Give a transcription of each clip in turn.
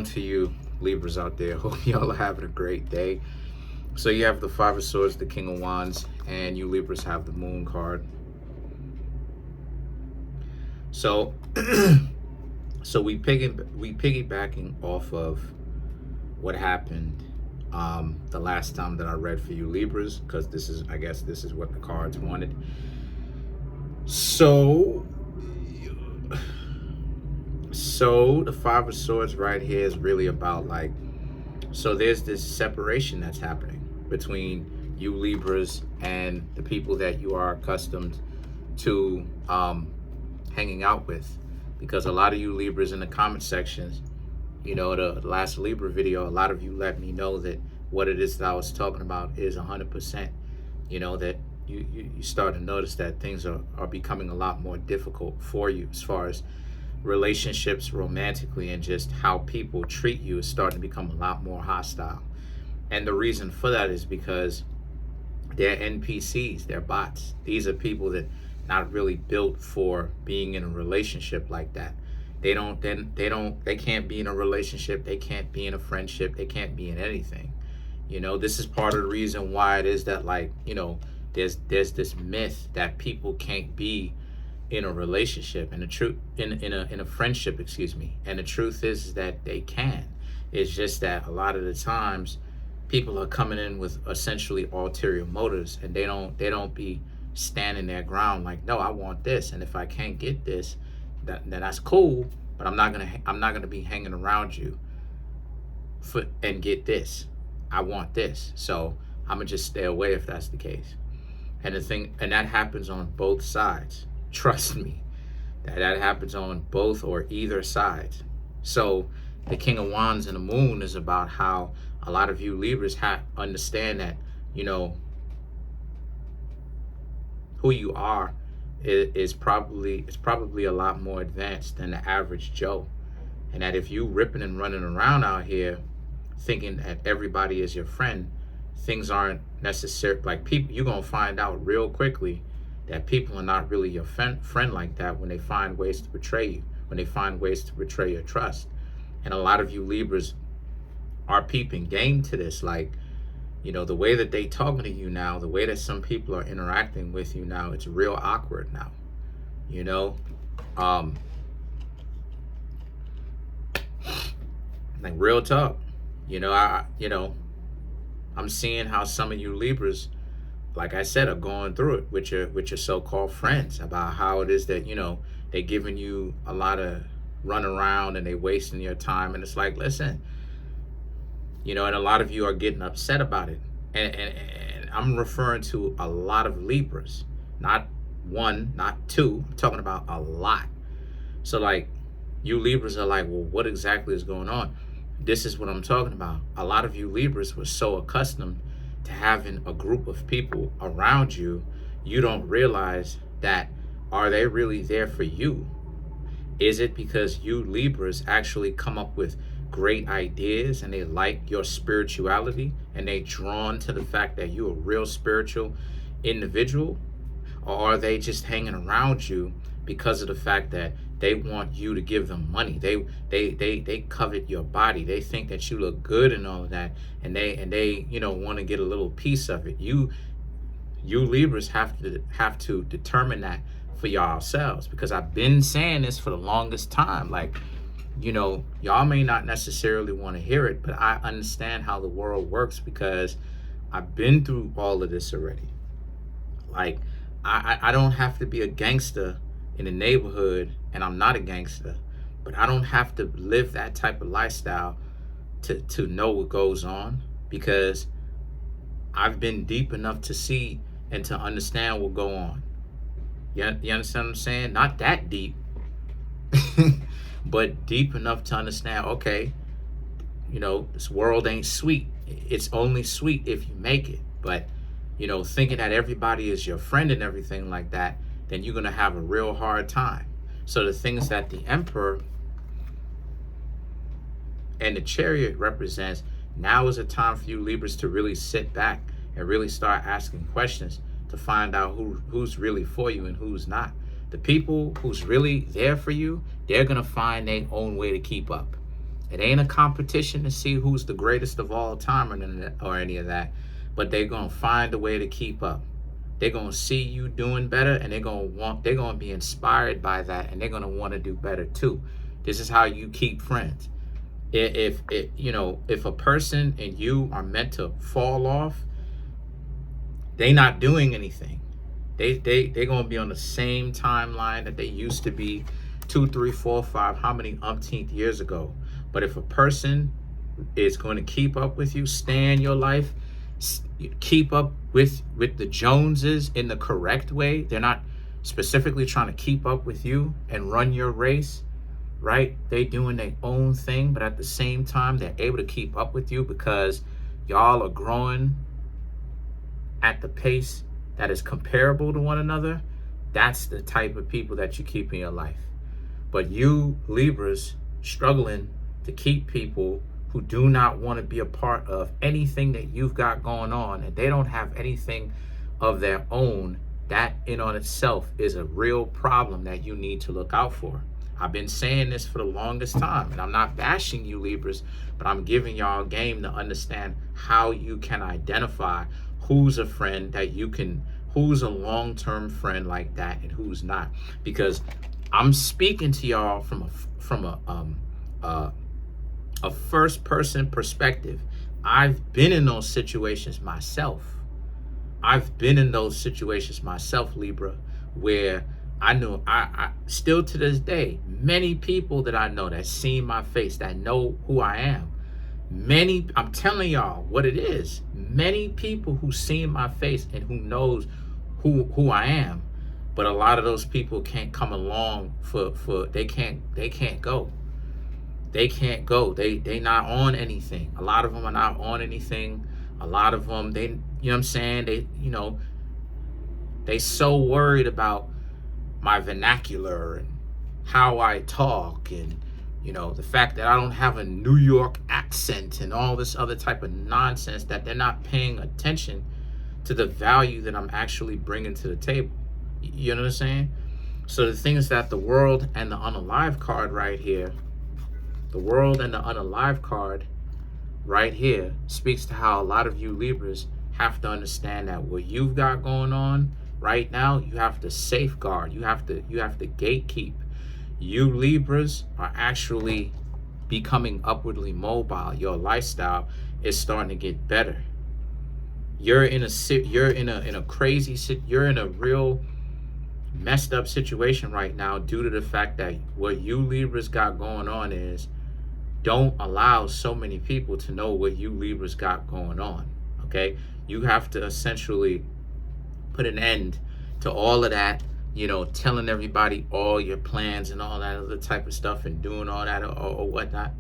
on to you, Libras out there. Hope y'all are having a great day. So you have the Five of Swords, the King of Wands, and you Libras have the Moon card. So, so we piggybacking off of what happened the last time that I read for you Libras, because I guess this is what the cards wanted. So the Five of Swords right here is really about, like, so there's this separation that's happening between you Libras and the people that you are accustomed to hanging out with, because a lot of you Libras in the comment sections, you know, the last Libra video, a lot of you let me know that what it is that I was talking about is 100%, you know, that you start to notice that things are becoming a lot more difficult for you as far as relationships romantically, and just how people treat you is starting to become a lot more hostile. And the reason for that is because they're NPCs, they're bots. These are people that not really built for being in a relationship like that. They can't be in a relationship, they can't be in a friendship, they can't be in anything. You know, this is part of the reason why it is that, like, you know, there's this myth that people can't be in a relationship, and the truth in a friendship, excuse me. And the truth is that they can. It's just that a lot of the times people are coming in with essentially ulterior motives, and they don't be standing their ground like, no, I want this, and if I can't get this, then that's cool, but I'm not gonna be hanging around you and get this. I want this, so I'm gonna just stay away if that's the case. And that happens on both sides. Trust me, that happens on both or either side. So the King of Wands and the Moon is about how a lot of you Libras understand that, you know, who you are is probably a lot more advanced than the average Joe. And that if you ripping and running around out here thinking that everybody is your friend, things aren't necessary. Like, people, you're gonna find out real quickly that people are not really your friend like that when they find ways to betray you, when they find ways to betray your trust. And a lot of you Libras are peeping game to this. Like, you know, the way that they talking to you now, the way that some people are interacting with you now, it's real awkward now, you know. Like, real talk, you know. I'm seeing how some of you Libras, like I said, are going through it with your so-called friends, about how it is that, you know, they're giving you a lot of run around and they wasting your time. And it's like, listen, you know, and a lot of you are getting upset about it. And I'm referring to a lot of Libras, not one, not two. I'm talking about a lot. So, like, you Libras are like, well, what exactly is going on? This is what I'm talking about. A lot of you Libras were so accustomed to having a group of people around you, you don't realize that, are they really there for you? Is it because you Libras actually come up with great ideas and they like your spirituality and they drawn to the fact that you're a real spiritual individual? Or are they just hanging around you because of the fact that they want you to give them money? They covet your body. They think that you look good and all of that, and they you know, want to get a little piece of it. You Libras have to determine that for yourselves, because I've been saying this for the longest time. Like, you know, y'all may not necessarily want to hear it, but I understand how the world works, because I've been through all of this already. Like, I don't have to be a gangster in the neighborhood, and I'm not a gangster, but I don't have to live that type of lifestyle to know what goes on, because I've been deep enough to see and to understand what go on. You understand what I'm saying? Not that deep, but deep enough to understand, okay, you know, this world ain't sweet. It's only sweet if you make it. But, you know, thinking that everybody is your friend and everything like that, then you're going to have a real hard time. So the things that the Emperor and the Chariot represents, now is a time for you Libras to really sit back and really start asking questions to find out who's really for you and who's not. The people who's really there for you, they're going to find their own way to keep up. It ain't a competition to see who's the greatest of all time or any of that, but they're going to find a way to keep up. They're going to see you doing better, and they're going to be inspired by that, and they're going to want to do better too. This is how you keep friends. If a person and you are meant to fall off, they not doing anything. They're gonna be on the same timeline that they used to be 2, 3, 4, 5, how many umpteenth years ago. But if a person is going to keep up with you, stay in your life, keep up with the Joneses in the correct way, they're not specifically trying to keep up with you and run your race, right? They doing their own thing, but at the same time, they're able to keep up with you because y'all are growing at the pace that is comparable to one another. That's the type of people that you keep in your life. But you Libras struggling to keep people who do not want to be a part of anything that you've got going on, and they don't have anything of their own, that in on itself is a real problem that you need to look out for. I've been saying this for the longest time, and I'm not bashing you Libras, but I'm giving y'all a game to understand how you can identify who's a friend that you can, who's a long-term friend like that, and who's not. Because I'm speaking to y'all from a first-person perspective. I've been in those situations myself. Libra, where I know, I still to this day, many people that I know that seen my face, that know who I am. I'm telling y'all what it is. Many people who seen my face and who knows who I am, but a lot of those people can't come along they can't go. They not on anything. A lot of them are not on anything. A lot of them, you know what I'm saying? They so worried about my vernacular and how I talk, and the fact that I don't have a New York accent and all this other type of nonsense, that they're not paying attention to the value that I'm actually bringing to the table. You know what I'm saying? So the thing is that the world and the unalive card right here, speaks to how a lot of you Libras have to understand that what you've got going on right now, you have to safeguard, you have to gatekeep. You Libras are actually becoming upwardly mobile. Your lifestyle is starting to get better. You're in a real messed up situation right now due to the fact that what you Libras got going on is, don't allow so many people to know what you Libras got going on. Okay, you have to essentially put an end to all of that, telling everybody all your plans and all that other type of stuff and doing all that or whatnot.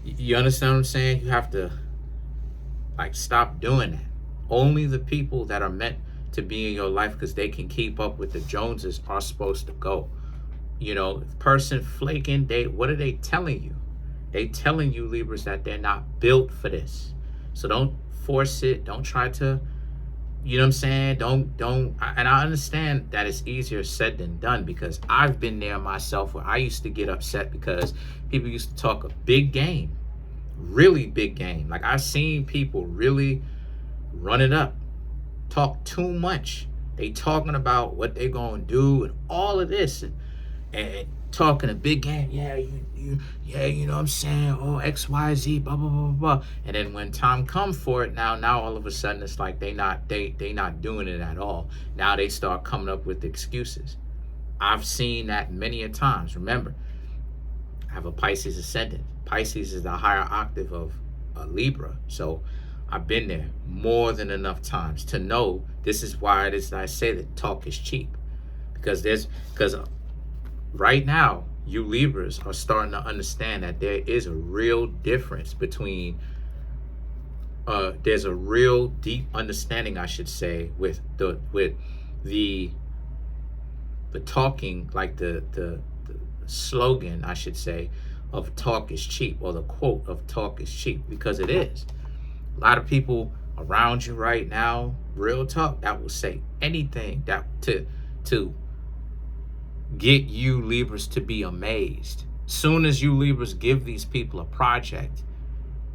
You understand what I'm saying? You have to stop doing that. Only the people that are meant to be in your life because they can keep up with the Joneses are supposed to go. Person flaking, what are they telling you? They telling you Libras that they're not built for this. So don't force it. Don't try to, you know what I'm saying? And I understand that it's easier said than done, because I've been there myself where I used to get upset because people used to talk a big game, really big game. Like, I've seen people really run it up, talk too much. They talking about what they gonna do and all of this, and talking a big game. Yeah, you know what I'm saying? Oh, X, Y, Z, blah, blah, blah, blah. And then when time come for it, now all of a sudden it's like they not doing it at all. Now they start coming up with excuses. I've seen that many a times. Remember, I have a Pisces ascendant. Pisces is the higher octave of a Libra. So I've been there more than enough times to know this is why it is that I say that talk is cheap. Because right now, you Libras are starting to understand that there is a real difference between, there's a real deep understanding, I should say, with the talking, like the slogan, I should say, of talk is cheap, or the quote of talk is cheap, because it is. A lot of people around you right now, real talk, that will say anything that to get you Libras to be amazed. Soon as you Libras give these people a project,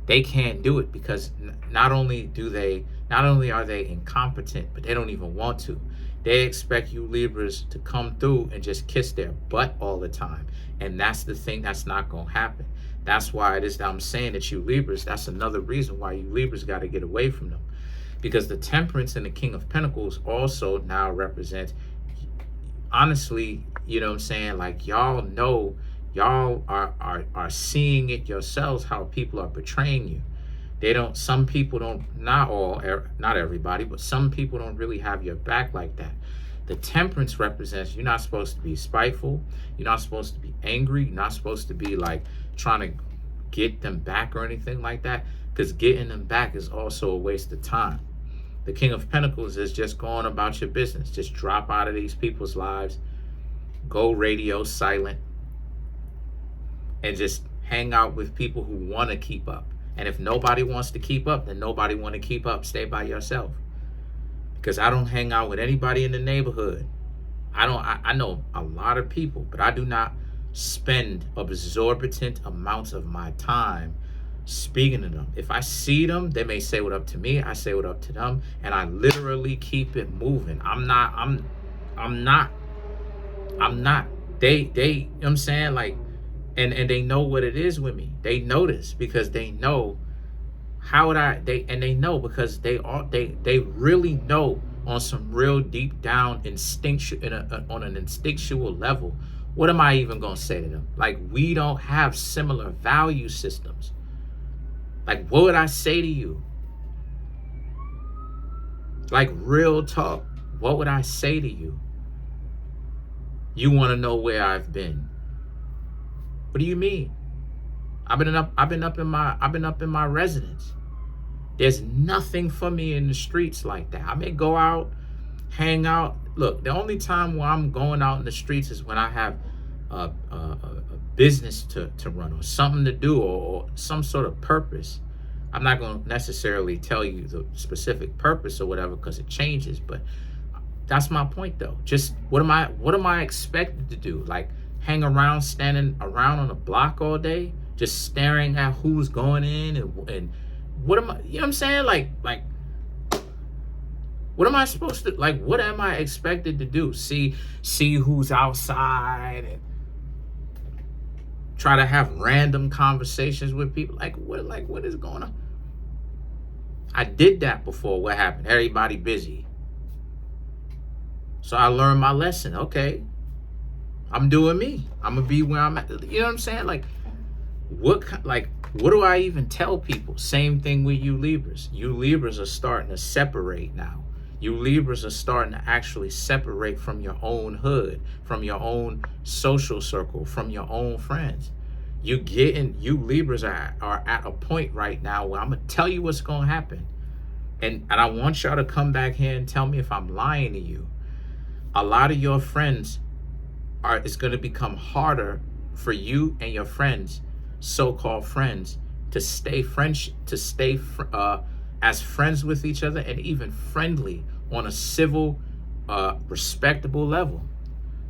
they can't do it because not only are they incompetent, but they don't even want to. They expect you Libras to come through and just kiss their butt all the time. And that's the thing that's not going to happen. That's why it is that I'm saying that you Libras, that's another reason why you Libras got to get away from them. Because the Temperance and the King of Pentacles also now represent, honestly, you know what I'm saying? Like, y'all know, y'all are seeing it yourselves, how people are betraying you. They don't, some people don't, not all, not everybody, but some people don't really have your back like that. The Temperance represents you're not supposed to be spiteful. You're not supposed to be angry. You're not supposed to be like trying to get them back or anything like that, because getting them back is also a waste of time. The King of Pentacles is just going about your business. Just drop out of these people's lives. Go radio silent. And just hang out with people who want to keep up. And if nobody wants to keep up, then nobody want to keep up. Stay by yourself. Because I don't hang out with anybody in the neighborhood. I know a lot of people, but I do not spend exorbitant amounts of my time speaking to them. If I see them, they may say what up to me. I say what up to them. And I literally keep it moving. I'm not. They, you know what I'm saying? Like, and they know what it is with me. They notice because they know they know because they really know on some real deep down on an instinctual level. What am I even going to say to them? Like, we don't have similar value systems. Like, what would I say to you? Like, real talk. What would I say to you? You want to know where I've been? What do you mean? I've been up in my residence. There's nothing for me in the streets like that. I may go out, hang out. Look, the only time where I'm going out in the streets is when I have a business to run or something to do or some sort of purpose. I'm not going to necessarily tell you the specific purpose or whatever because it changes, but that's my point though. Just what am I expected to do? Like, hang around, standing around on a block all day, just staring at who's going in and what am I, you know what I'm saying? Like, what am I supposed to, like, what am I expected to do? See who's outside and try to have random conversations with people? Like, what is going on? I did that before. What happened? Everybody busy. So I learned my lesson. Okay, I'm doing me. I'm gonna be where I'm at. You know what I'm saying? Like, what do I even tell people? Same thing with you Libras. You Libras are starting to separate now. You Libras are starting to actually separate from your own hood, from your own social circle, from your own friends. You Libras are at a point right now where I'm gonna tell you what's gonna happen. And I want y'all to come back here and tell me if I'm lying to you. A lot of your friends it's gonna become harder for you and your friends, so-called friends, to stay as friends with each other and even friendly on a civil, respectable level.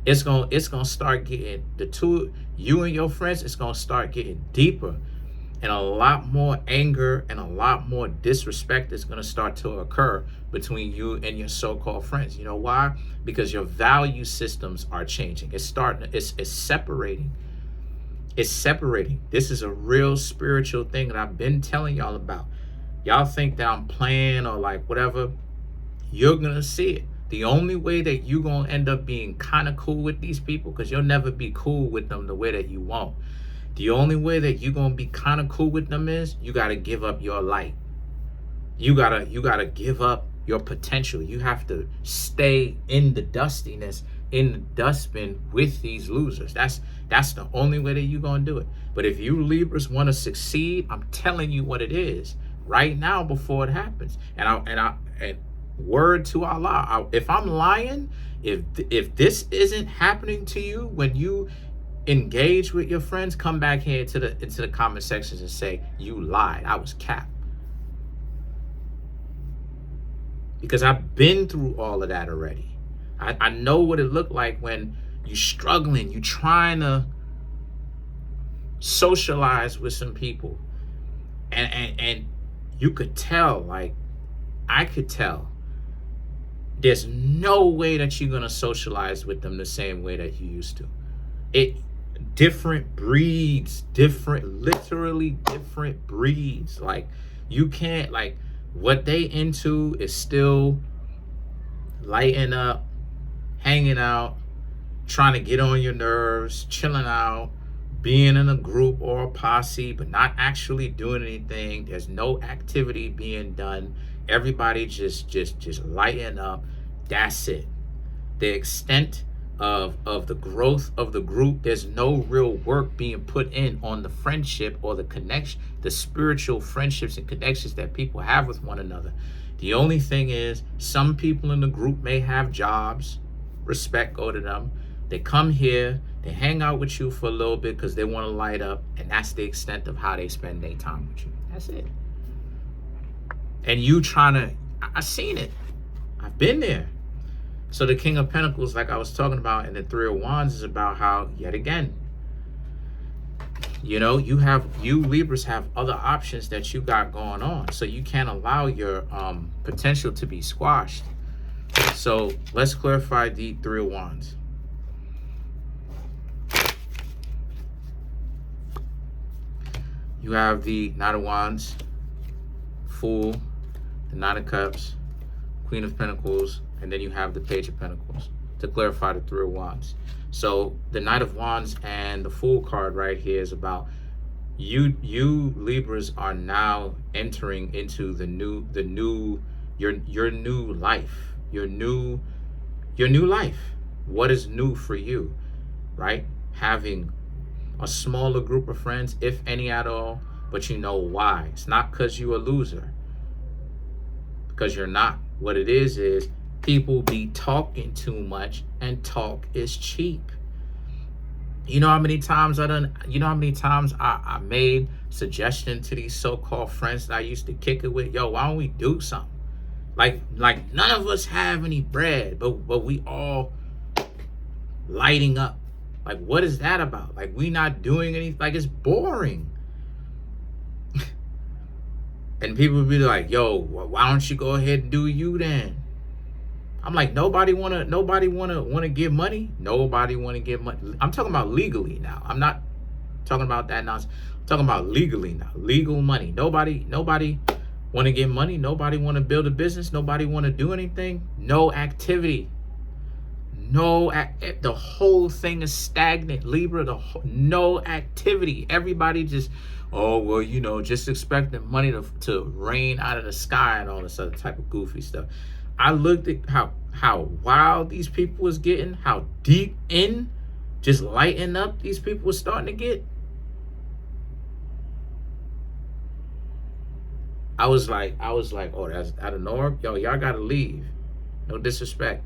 It's gonna start getting, the two, you and your friends, it's gonna start getting deeper, and a lot more anger and a lot more disrespect is gonna start to occur between you and your so-called friends. You know why? Because your value systems are changing. It's separating. It's separating. This is a real spiritual thing that I've been telling y'all about. Y'all think that I'm playing or like whatever. You're gonna see it. The only way that you're gonna end up being kind of cool with these people, because you'll never be cool with them the way that you want. The only way that you're gonna be kind of cool with them is you gotta give up your light. You gotta give up your potential. You have to stay in the dustiness, in the dustbin with these losers. That's the only way that you're gonna do it. But if you Libras want to succeed, I'm telling you what it is right now before it happens. And word to Allah, if I'm lying, if this isn't happening to you when you engage with your friends, come back here into the comment sections and say you lied. I was capped. Because I've been through all of that already. I know what it looked like when you're struggling, you're trying to socialize with some people, and you could tell, like I could tell, there's no way that you're gonna socialize with them the same way that you used to. It different breeds, literally different breeds. Like you can't, like what they into is still lighting up, hanging out, trying to get on your nerves, chilling out, being in a group or a posse, but not actually doing anything. There's no activity being done. Everybody just lighting up. That's it. The extent of the growth of the group, there's no real work being put in on the friendship or the connection, the spiritual friendships and connections that people have with one another. The only thing is, some people in the group may have jobs. Respect go to them. They come here, they hang out with you for a little bit because they want to light up, and that's the extent of how they spend their time with you. That's it. And you trying to, I've seen it. I've been there. So the King of Pentacles, like I was talking about, and the Three of Wands is about how, yet again, you know, you Libras have other options that you got going on. So you can't allow your potential to be squashed. So let's clarify the Three of Wands. You have the Knight of Wands, Fool, the Knight of Cups, Queen of Pentacles, and then you have the Page of Pentacles to clarify the Three of Wands. So the Knight of Wands and the Fool card right here is about you Libras are now entering into your new life. Your new life. What is new for you, right? Having a smaller group of friends, if any at all, but you know why. It's not because you're a loser, because you're not. What it is people be talking too much, and talk is cheap. You know how many times I made suggestion to these so-called friends that I used to kick it with, yo, why don't we do something? Like none of us have any bread, but we all lighting up. Like, what is that about? Like, we not doing anything. Like, it's boring. And people would be like, yo, why don't you go ahead and do you then? I'm like, nobody wanna give money. Nobody wanna give money. I'm talking about legally now. I'm not talking about that nonsense. I'm talking about legally now. Legal money. Nobody wanna give money. Nobody wanna build a business. Nobody wanna do anything. No activity. The whole thing is stagnant, Libra. No activity. Everybody just, oh, well, you know, just expecting money to rain out of the sky and all this other type of goofy stuff. I looked at how wild these people was getting, how deep in just lighting up these people was starting to get. I was like, oh, that's out of nowhere. Yo, y'all gotta leave. No disrespect.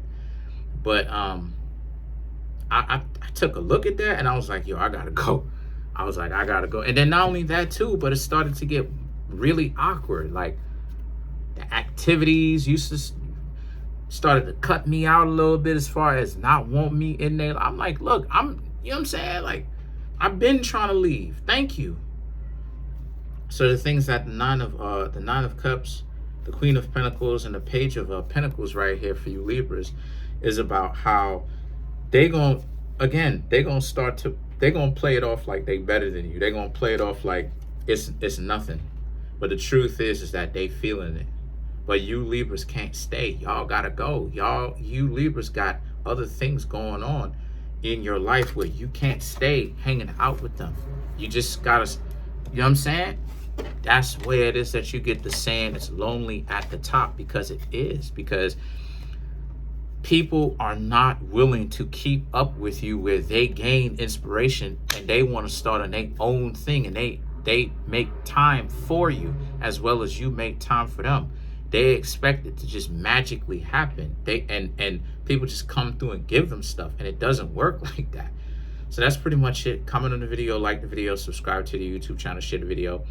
But I took a look at that and I was like, yo, I gotta go. I was like, I gotta go. And then not only that too, but it started to get really awkward. Like the activities started to cut me out a little bit as far as not want me in there. I'm like, look, you know what I'm saying? Like, I've been trying to leave. Thank you. So the things that the Nine of Cups, the Queen of Pentacles, and the Page of Pentacles right here for you Libras is about how they're gonna play it off like they better than you. They're gonna play it off like it's nothing. But the truth is that they feeling it. But you Libras can't stay. Y'all gotta go. You Libras got other things going on in your life where you can't stay hanging out with them. You just gotta, you know what I'm saying? That's where it is that you get the saying it's lonely at the top, because it is. Because people are not willing to keep up with you where they gain inspiration and they want to start on their own thing, and they make time for you as well as you make time for them. They expect it to just magically happen. And people just come through and give them stuff, and it doesn't work like that. So that's pretty much it. Comment on the video, like the video, subscribe to the YouTube channel, share the video.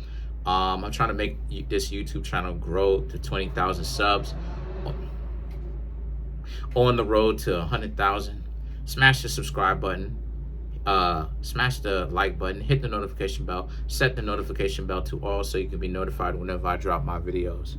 I'm trying to make this YouTube channel grow to 20,000 subs. On the road to 100,000. Smash the subscribe button. smash the like button, hit the notification bell, set the notification bell to all so you can be notified whenever I drop my videos.